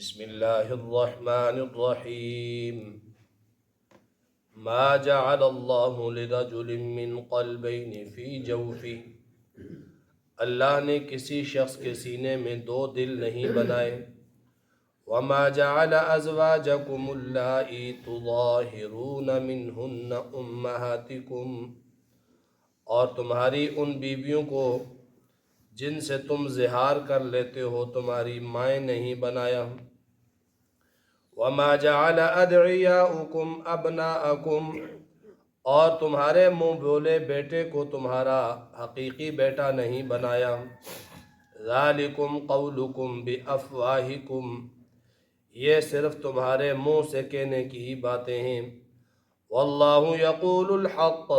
بسم اللہ الرحمن الرحیم ما جعل اللہ لرجل من قلبین فی جوفہ، اللہ نے کسی شخص کے سینے میں دو دل نہیں بنائے۔ وما جعل ازواجکم اللائی تظاہرون منہن امہاتکم، اور تمہاری ان بیویوں کو جن سے تم زہار کر لیتے ہو تمہاری مائیں نہیں بنایا۔ وما جعل ادعیاؤکم ابناءکم، اور تمہارے منہ بولے بیٹے کو تمہارا حقیقی بیٹا نہیں بنایا۔ ذالکم قولکم بافواہکم، یہ صرف تمہارے منہ سے کہنے کی ہی باتیں ہیں۔ واللہ یقول الحق،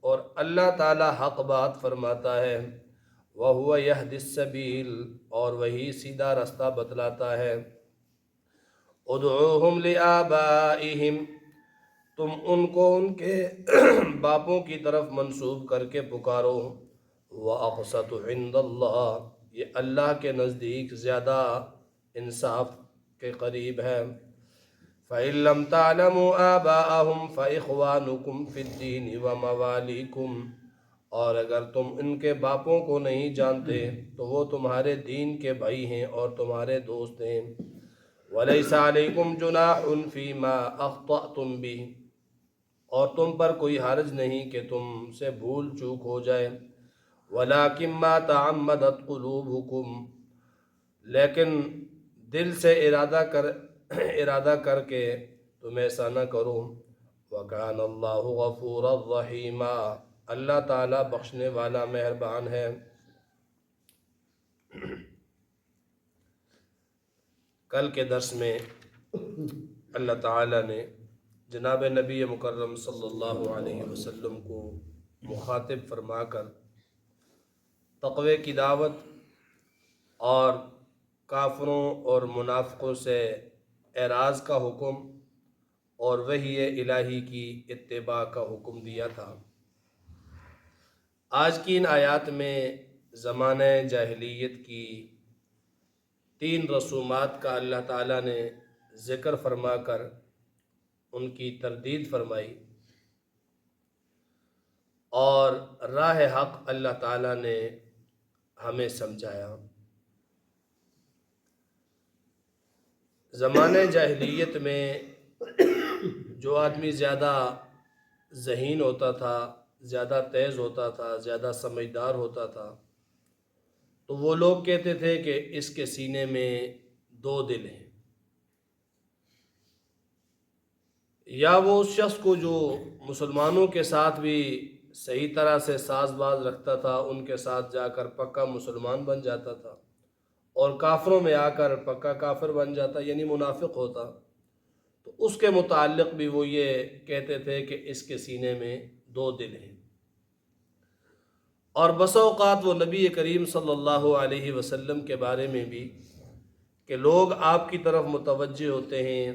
اور اللہ تعالی حق بات فرماتا ہے۔ وَهُوَ يَهْدِي السَّبِيلَ، اور وہی سیدھا رستہ بتلاتا ہے۔ ادعوہم لآبائہم، تم ان کو ان کے باپوں کی طرف منسوب کر کے پکارو۔ وَأَقْسَطُ عِندَ اللَّهِ، یہ اللہ کے نزدیک زیادہ انصاف کے قریب ہے۔ فَإِن لَّمْ تَعْلَمُوا آبَاءَهُمْ فَإِخْوَانُكُمْ فِي الدِّينِ وَمَوَالِيكُمْ، اور اگر تم ان کے باپوں کو نہیں جانتے تو وہ تمہارے دین کے بھائی ہیں اور تمہارے دوست ہیں۔ وَلَيْسَ عَلَيْكُمْ جُنَاحٌ فِيمَا أَخْطَأْتُمْ بِهِ، اور تم پر کوئی حرج نہیں کہ تم سے بھول چوک ہو جائے۔ وَلَكِن مَّا تَعَمَّدَتْ قُلُوبُكُمْ، لیکن دل سے ارادہ کر کے تم ایسا نہ کرو۔ وَكَانَ اللَّهُ غَفُورًا رَحِيمًا، اللہ تعالیٰ بخشنے والا مہربان ہے۔ کل کے درس میں اللہ تعالیٰ نے جناب نبی مکرم صلی اللہ علیہ وسلم کو مخاطب فرما کر تقوی کی دعوت اور کافروں اور منافقوں سے اعراض کا حکم اور وحی الہی کی اتباع کا حکم دیا تھا۔ آج کی ان آیات میں زمانہ جاہلیت کی 3 رسومات کا اللہ تعالیٰ نے ذکر فرما کر ان کی تردید فرمائی، اور راہ حق اللہ تعالیٰ نے ہمیں سمجھایا۔ زمانہ جاہلیت میں جو آدمی زیادہ ذہین ہوتا تھا، زیادہ تیز ہوتا تھا، زیادہ سمجھدار ہوتا تھا، تو وہ لوگ کہتے تھے کہ اس کے سینے میں 2 دل ہیں۔ یا وہ اس شخص کو جو مسلمانوں کے ساتھ بھی صحیح طرح سے ساز باز رکھتا تھا، ان کے ساتھ جا کر پکا مسلمان بن جاتا تھا، اور کافروں میں آ کر پکا کافر بن جاتا، یعنی منافق ہوتا، تو اس کے متعلق بھی وہ یہ کہتے تھے کہ اس کے سینے میں 2 دل ہیں۔ اور بسا اوقات وہ نبی کریم صلی اللہ علیہ وسلم کے بارے میں بھی کہ لوگ آپ کی طرف متوجہ ہوتے ہیں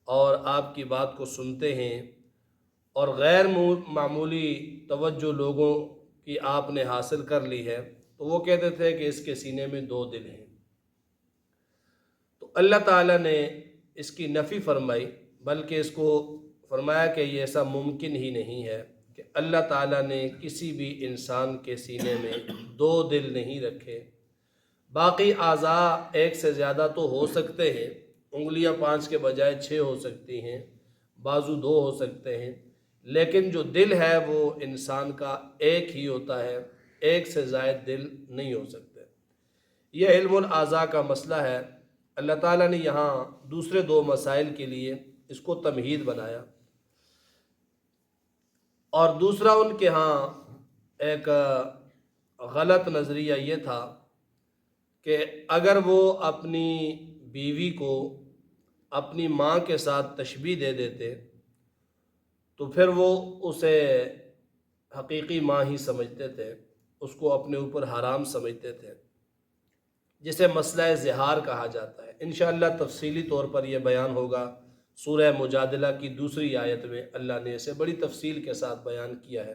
اور آپ کی بات کو سنتے ہیں، اور غیر معمولی توجہ لوگوں کی آپ نے حاصل کر لی ہے، تو وہ کہتے تھے کہ اس کے سینے میں 2 دل ہیں۔ تو اللہ تعالیٰ نے اس کی نفی فرمائی، بلکہ اس کو فرمایا کہ یہ ایسا ممکن ہی نہیں ہے کہ اللہ تعالیٰ نے کسی بھی انسان کے سینے میں 2 دل نہیں رکھے۔ باقی اعضاء 1 سے زیادہ تو ہو سکتے ہیں، انگلیاں 5 کے بجائے 6 ہو سکتی ہیں، بازو 2 ہو سکتے ہیں، لیکن جو دل ہے وہ انسان کا 1 ہی ہوتا ہے، 1 سے زائد دل نہیں ہو سکتے۔ یہ علم الاعضاء کا مسئلہ ہے۔ اللہ تعالیٰ نے یہاں دوسرے 2 مسائل کے لیے اس کو تمہید بنایا، اور دوسرا ان کے ہاں ایک غلط نظریہ یہ تھا کہ اگر وہ اپنی بیوی کو اپنی ماں کے ساتھ تشبیہ دے دیتے تو پھر وہ اسے حقیقی ماں ہی سمجھتے تھے، اس کو اپنے اوپر حرام سمجھتے تھے، جسے مسئلہ زہار کہا جاتا ہے۔ انشاءاللہ تفصیلی طور پر یہ بیان ہوگا۔ سورہ مجادلہ کی 2 آیت میں اللہ نے اسے بڑی تفصیل کے ساتھ بیان کیا ہے،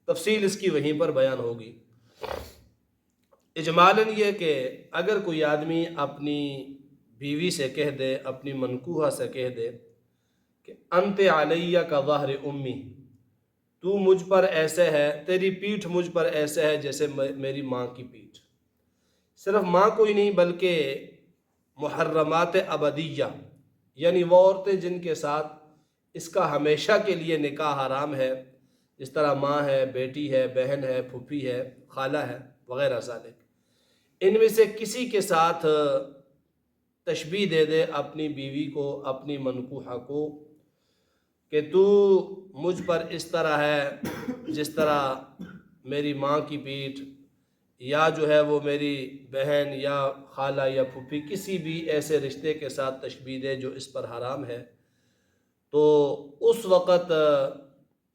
تفصیل اس کی وہیں پر بیان ہوگی۔ اجمالاً یہ کہ اگر کوئی آدمی اپنی بیوی سے کہہ دے، اپنی منکوحہ سے کہہ دے کہ انت علیہ کا ظہر امی، تو مجھ پر ایسے ہے، تیری پیٹھ مجھ پر ایسے ہے جیسے میری ماں کی پیٹھ۔ صرف ماں کو ہی نہیں بلکہ محرمات ابدیہ، یعنی وہ عورتیں جن کے ساتھ اس کا ہمیشہ کے لیے نکاح حرام ہے، جس طرح ماں ہے، بیٹی ہے، بہن ہے، پھوپھی ہے، خالہ ہے وغیرہ ذالک، ان میں سے کسی کے ساتھ تشبیہ دے دے اپنی بیوی کو، اپنی منکوحہ کو، کہ تو مجھ پر اس طرح ہے جس طرح میری ماں کی پیٹھ، یا جو ہے وہ میری بہن یا خالہ یا پھوپھی، کسی بھی ایسے رشتے کے ساتھ تشبیہ دے جو اس پر حرام ہے، تو اس وقت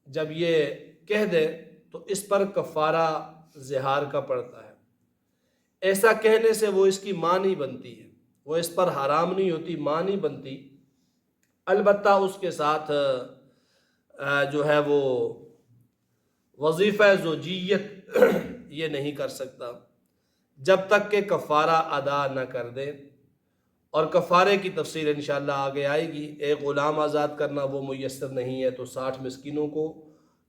جب یہ کہہ دے تو اس پر کفارہ زہار کا پڑتا ہے۔ ایسا کہنے سے وہ اس کی ماں نہیں بنتی ہے، وہ اس پر حرام نہیں ہوتی، ماں نہیں بنتی، البتہ اس کے ساتھ جو ہے وہ وظیفہ زوجیت یہ نہیں کر سکتا جب تک کہ کفارہ ادا نہ کر دے، اور کفارے کی تفصیل انشاءاللہ آگے آئے گی۔ ایک غلام آزاد کرنا وہ میسر نہیں ہے تو 60 مسکینوں کو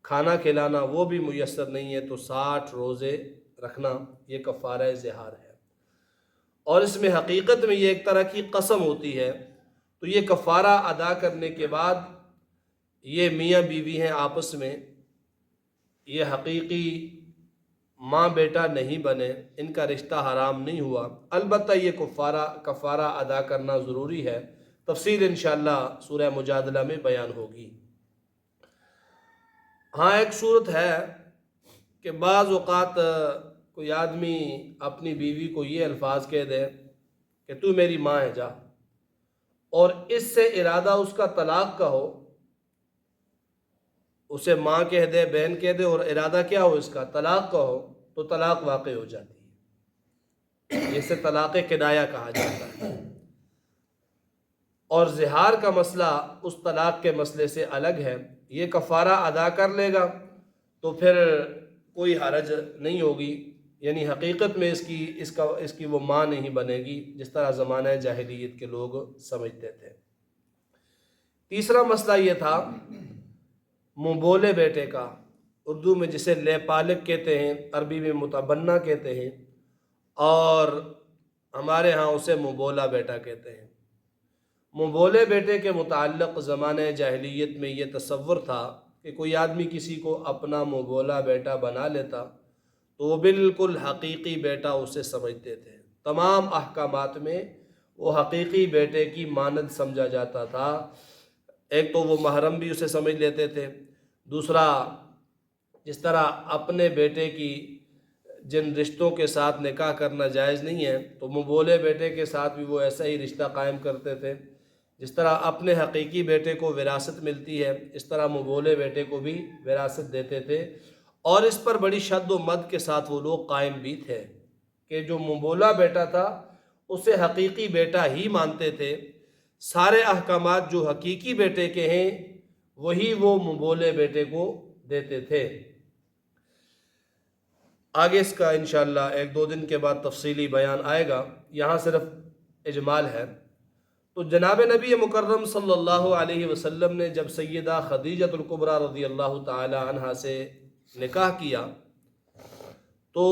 کھانا کھلانا وہ بھی میسر نہیں ہے تو 60 روزے رکھنا، یہ کفارہ زہار ہے، اور اس میں حقیقت میں یہ ایک طرح کی قسم ہوتی ہے۔ تو یہ کفارہ ادا کرنے کے بعد یہ میاں بیوی ہیں آپس میں، یہ حقیقی ماں بیٹا نہیں بنے، ان کا رشتہ حرام نہیں ہوا، البتہ یہ کفارہ ادا کرنا ضروری ہے، تفصیل انشاءاللہ سورہ مجادلہ میں بیان ہوگی۔ ہاں ایک صورت ہے کہ بعض اوقات کوئی آدمی اپنی بیوی کو یہ الفاظ کہہ دے کہ تو میری ماں ہے جا، اور اس سے ارادہ اس کا طلاق کا ہو، اسے ماں کہہ دے، بہن کہہ دے، اور ارادہ کیا ہو اس کا طلاق کا ہو، تو طلاق واقع ہو جاتی ہے، اسے طلاق کنایہ کہا جاتا ہے۔ اور زہار کا مسئلہ اس طلاق کے مسئلے سے الگ ہے، یہ کفارہ ادا کر لے گا تو پھر کوئی حرج نہیں ہوگی، یعنی حقیقت میں اس کی وہ ماں نہیں بنے گی جس طرح زمانہ جاہلیت کے لوگ سمجھتے تھے۔ تیسرا مسئلہ یہ تھا منہ بولے بیٹے کا، اردو میں جسے لے پالک کہتے ہیں، عربی میں متبنہ کہتے ہیں، اور ہمارے ہاں اسے منہ بولا بیٹا کہتے ہیں۔ منہ بولے بیٹے کے متعلق زمانہ جاہلیت میں یہ تصور تھا کہ کوئی آدمی کسی کو اپنا منہ بولا بیٹا بنا لیتا تو وہ بالکل حقیقی بیٹا اسے سمجھتے تھے، تمام احکامات میں وہ حقیقی بیٹے کی مانند سمجھا جاتا تھا۔ ایک تو وہ محرم بھی اسے سمجھ لیتے تھے، دوسرا جس طرح اپنے بیٹے کی جن رشتوں کے ساتھ نکاح کرنا جائز نہیں ہے تو منہ بولے بیٹے کے ساتھ بھی وہ ایسا ہی رشتہ قائم کرتے تھے، جس طرح اپنے حقیقی بیٹے کو وراثت ملتی ہے اس طرح منہ بولے بیٹے کو بھی وراثت دیتے تھے، اور اس پر بڑی شد و مد کے ساتھ وہ لوگ قائم بھی تھے کہ جو منہ بولا بیٹا تھا اسے حقیقی بیٹا ہی مانتے تھے، سارے احکامات جو حقیقی بیٹے کے ہیں وہی وہ منہ بولے بیٹے کو دیتے تھے۔ آگے اس کا انشاءاللہ 1-2 دن کے بعد تفصیلی بیان آئے گا، یہاں صرف اجمال ہے۔ تو جناب نبی مکرم صلی اللہ علیہ وسلم نے جب سیدہ خدیجۃ الکبریٰ رضی اللہ تعالی عنہا سے نکاح کیا تو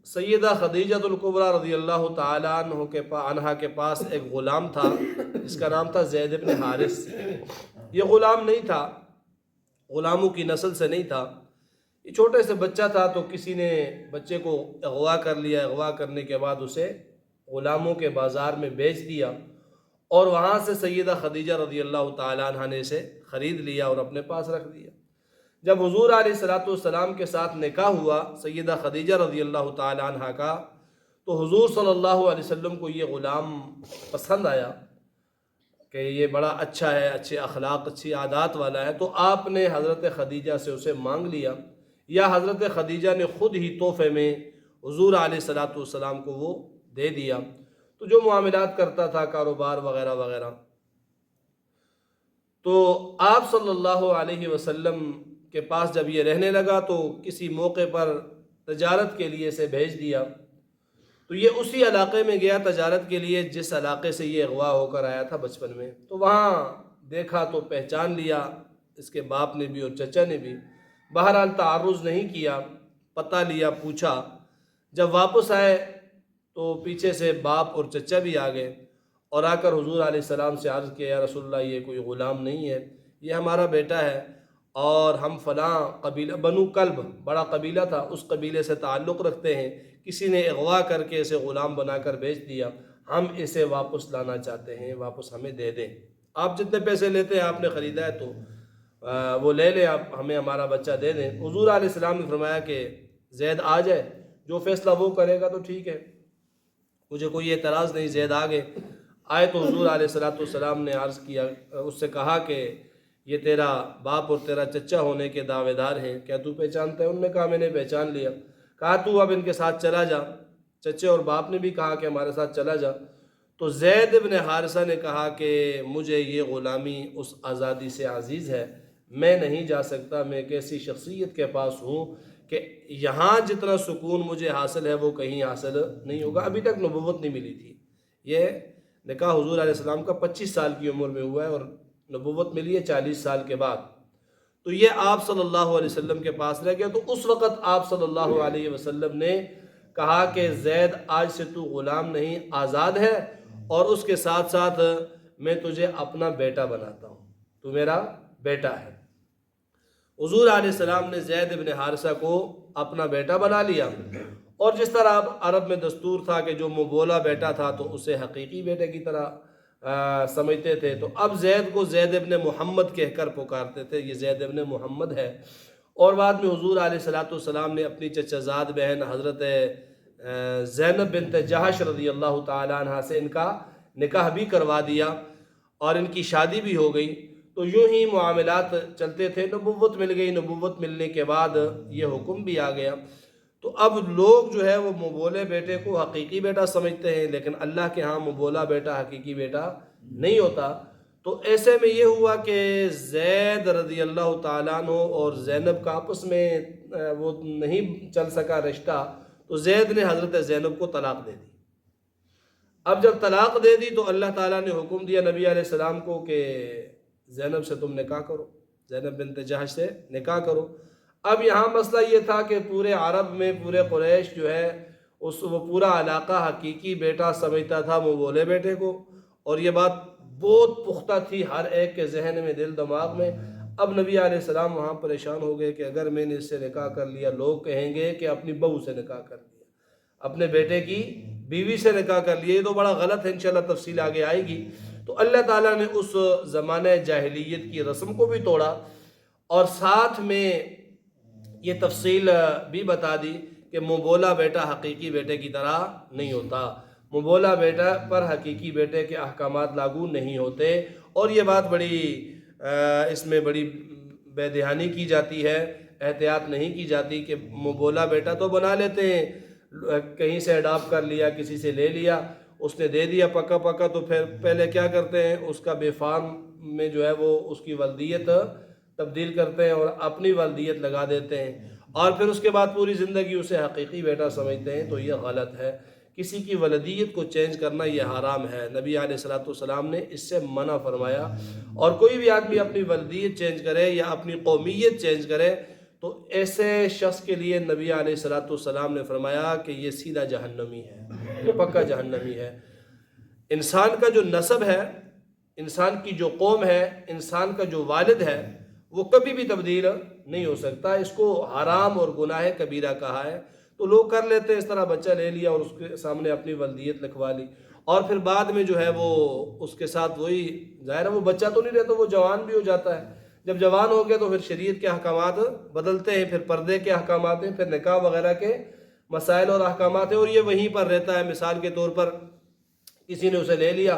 سیدہ خدیجۃ الکبریٰ رضی اللہ تعالی عنہا کے پاس ایک غلام تھا جس کا نام تھا زید بن حارث۔ یہ غلام نہیں تھا، غلاموں کی نسل سے نہیں تھا، یہ چھوٹے سے بچہ تھا، تو کسی نے بچے کو اغوا کر لیا، اغوا کرنے کے بعد اسے غلاموں کے بازار میں بیچ دیا، اور وہاں سے سیدہ خدیجہ رضی اللہ تعالیٰ عنہ نے اسے خرید لیا اور اپنے پاس رکھ دیا۔ جب حضور علیہ السلام کے ساتھ نکاح ہوا سیدہ خدیجہ رضی اللہ تعالیٰ عنہ کا، تو حضور صلی اللہ علیہ وسلم کو یہ غلام پسند آیا کہ یہ بڑا اچھا ہے، اچھے اخلاق، اچھی عادات والا ہے، تو آپ نے حضرت خدیجہ سے اسے مانگ لیا، یا حضرت خدیجہ نے خود ہی تحفے میں حضور علیہ السلام کو وہ دے دیا۔ تو جو معاملات کرتا تھا، کاروبار وغیرہ وغیرہ، تو آپ صلی اللہ علیہ وسلم کے پاس جب یہ رہنے لگا تو کسی موقع پر تجارت کے لیے اسے بھیج دیا، تو یہ اسی علاقے میں گیا تجارت کے لیے جس علاقے سے یہ اغوا ہو کر آیا تھا بچپن میں. تو وہاں دیکھا تو پہچان لیا اس کے باپ نے بھی اور چچا نے بھی. بہرحال تعارض نہیں کیا، پتہ لیا، پوچھا. جب واپس آئے تو پیچھے سے باپ اور چچا بھی آ گئے اور آ کر حضور علیہ السلام سے عرض کیا، یا رسول اللہ یہ کوئی غلام نہیں ہے، یہ ہمارا بیٹا ہے اور ہم فلاں قبیلہ بنو کلب بڑا قبیلہ تھا اس قبیلے سے تعلق رکھتے ہیں، کسی نے اغوا کر کے اسے غلام بنا کر بیچ دیا، ہم اسے واپس لانا چاہتے ہیں، واپس ہمیں دے دیں. آپ جتنے پیسے لیتے ہیں آپ نے خریدا ہے تو وہ لے لیں، آپ ہمیں ہمارا بچہ دے دیں. حضور علیہ السلام نے فرمایا کہ زید آ جائے، جو فیصلہ وہ کرے گا تو ٹھیک ہے، مجھے کوئی اعتراض نہیں. زید آئے تو حضور علیہ السلام نے عرض کیا، اس سے کہا کہ یہ تیرا باپ اور تیرا چچا ہونے کے دعوے دار ہیں، کیا تو پہچانتا ہے؟ انہوں نے کہا میں نے پہچان لیا. کہا تو اب ان کے ساتھ چلا جا. چچے اور باپ نے بھی کہا کہ ہمارے ساتھ چلا جا. تو زید بن حارثہ نے کہا کہ مجھے یہ غلامی اس آزادی سے عزیز ہے، میں نہیں جا سکتا. میں ایک ایسی شخصیت کے پاس ہوں کہ یہاں جتنا سکون مجھے حاصل ہے وہ کہیں حاصل نہیں ہوگا. ابھی تک نبوت نہیں ملی تھی. یہ نکاح حضور علیہ السلام کا 25 سال کی عمر میں ہوا ہے اور نبوت ملی ہے 40 سال کے بعد. تو یہ آپ صلی اللہ علیہ وسلم کے پاس رہ گیا. تو اس وقت آپ صلی اللہ علیہ وسلم نے کہا کہ زید آج سے تو غلام نہیں آزاد ہے، اور اس کے ساتھ ساتھ میں تجھے اپنا بیٹا بناتا ہوں، تو میرا بیٹا ہے. حضور علیہ السلام نے زید بن حارثہ کو اپنا بیٹا بنا لیا. اور جس طرح اب عرب میں دستور تھا کہ جو مبولا بیٹا تھا تو اسے حقیقی بیٹے کی طرح سمجھتے تھے، تو اب زید کو زید ابن محمد کہہ کر پکارتے تھے، یہ زید ابن محمد ہے. اور بعد میں حضور علیہ السلام نے اپنی چچا زاد بہن حضرت زینب بنت جہش رضی اللہ تعالیٰ عنہ سے ان کا نکاح بھی کروا دیا اور ان کی شادی بھی ہو گئی. تو یوں ہی معاملات چلتے تھے. نبوت مل گئی. نبوت ملنے کے بعد یہ حکم بھی آ گیا. تو اب لوگ جو ہے وہ مبولے بیٹے کو حقیقی بیٹا سمجھتے ہیں، لیکن اللہ کے ہاں مبولا بیٹا حقیقی بیٹا نہیں ہوتا. تو ایسے میں یہ ہوا کہ زید رضی اللہ تعالیٰ عنہ اور زینب کا آپس میں وہ نہیں چل سکا رشتہ. تو زید نے حضرت زینب کو طلاق دے دی. اب جب طلاق دے دی تو اللہ تعالیٰ نے حکم دیا نبی علیہ السلام کو کہ زینب سے تم نکاح کرو، زینب بنت جہش سے نکاح کرو. اب یہاں مسئلہ یہ تھا کہ پورے عرب میں پورے قریش جو ہے وہ پورا علاقہ حقیقی بیٹا سمجھتا تھا مبولے بیٹے کو، اور یہ بات بہت پختہ تھی ہر ایک کے ذہن میں، دل دماغ میں. اب نبی علیہ السلام وہاں پریشان ہو گئے کہ اگر میں نے اس سے نکاح کر لیا لوگ کہیں گے کہ اپنی بہو سے نکاح کر لیا، اپنے بیٹے کی بیوی سے نکاح کر لیا، یہ تو بڑا غلط ہے. انشاءاللہ تفصیل آگے آئے گی. تو اللہ تعالیٰ نے اس زمانہ جاہلیت کی رسم کو بھی توڑا اور ساتھ میں یہ تفصیل بھی بتا دی کہ مبولا بیٹا حقیقی بیٹے کی طرح نہیں ہوتا. مبولا بیٹا پر حقیقی بیٹے کے احکامات لاگو نہیں ہوتے. اور یہ بات بڑی اس میں بڑی بے دہانی کی جاتی ہے، احتیاط نہیں کی جاتی کہ مبولا بیٹا تو بنا لیتے ہیں، کہیں سے اڈاپٹ کر لیا، کسی سے لے لیا، اس نے دے دیا پکا پکا، تو پھر پہلے کیا کرتے ہیں اس کا بے فارم میں جو ہے وہ اس کی ولدیت تبدیل کرتے ہیں اور اپنی ولدیت لگا دیتے ہیں، اور پھر اس کے بعد پوری زندگی اسے حقیقی بیٹا سمجھتے ہیں. تو یہ غلط ہے. کسی کی ولدیت کو چینج کرنا یہ حرام ہے. نبی علیہ السلام نے اس سے منع فرمایا. اور کوئی بھی آدمی اپنی ولدیت چینج کرے یا اپنی قومیت چینج کرے تو ایسے شخص کے لیے نبی علیہ السلام نے فرمایا کہ یہ سیدھا جہنمی ہے، یہ پکا جہنمی ہے. انسان کا جو نسب ہے، انسان کی جو قوم ہے، انسان کا جو والد ہے، وہ کبھی بھی تبدیل نہیں ہو سکتا. اس کو حرام اور گناہ کبیرہ کہا ہے. تو لوگ کر لیتے ہیں اس طرح، بچہ لے لیا اور اس کے سامنے اپنی ولدیت لکھوا لی، اور پھر بعد میں جو ہے وہ اس کے ساتھ وہی، ظاہر ہے وہ بچہ تو نہیں رہتا، وہ جوان بھی ہو جاتا ہے. جب جوان ہو گیا تو پھر شریعت کے احکامات بدلتے ہیں، پھر پردے کے احکامات ہیں، پھر نکاح وغیرہ کے مسائل اور احکامات ہیں، اور یہ وہیں پر رہتا ہے. مثال کے طور پر کسی نے اسے لے لیا،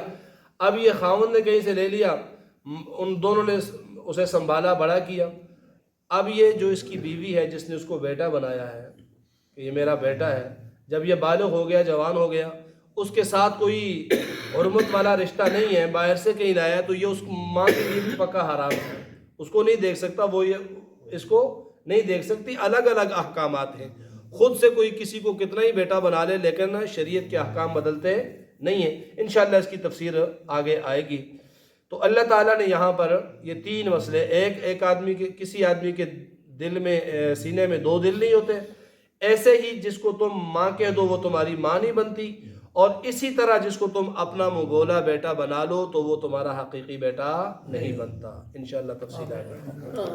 اب یہ خاوند نے کہیں سے لے لیا، ان دونوں نے اسے سنبھالا، بڑا کیا. اب یہ جو اس کی بیوی ہے جس نے اس کو بیٹا بنایا ہے کہ یہ میرا بیٹا ہے، جب یہ بالغ ہو گیا، جوان ہو گیا، اس کے ساتھ کوئی حرمت والا رشتہ نہیں ہے، باہر سے کہیں لایا ہے، تو یہ اس ماں کے لیے بھی پکا حرام ہے. اس کو نہیں دیکھ سکتا، وہ یہ اس کو نہیں دیکھ سکتی. الگ الگ احکامات ہیں. خود سے کوئی کسی کو کتنا ہی بیٹا بنا لے لیکن شریعت کے احکام بدلتے نہیں ہیں. انشاءاللہ اس کی تفسیر آگے آئے گی. تو اللہ تعالیٰ نے یہاں پر یہ 3 مسئلے، ایک آدمی کے، کسی آدمی کے دل میں، سینے میں 2 دل نہیں ہوتے، ایسے ہی جس کو تم ماں کہہ دو وہ تمہاری ماں نہیں بنتی، اور اسی طرح جس کو تم اپنا منہ بولا بیٹا بنا لو تو وہ تمہارا حقیقی بیٹا نہیں بنتا. انشاءاللہ تفصیل آئے گا.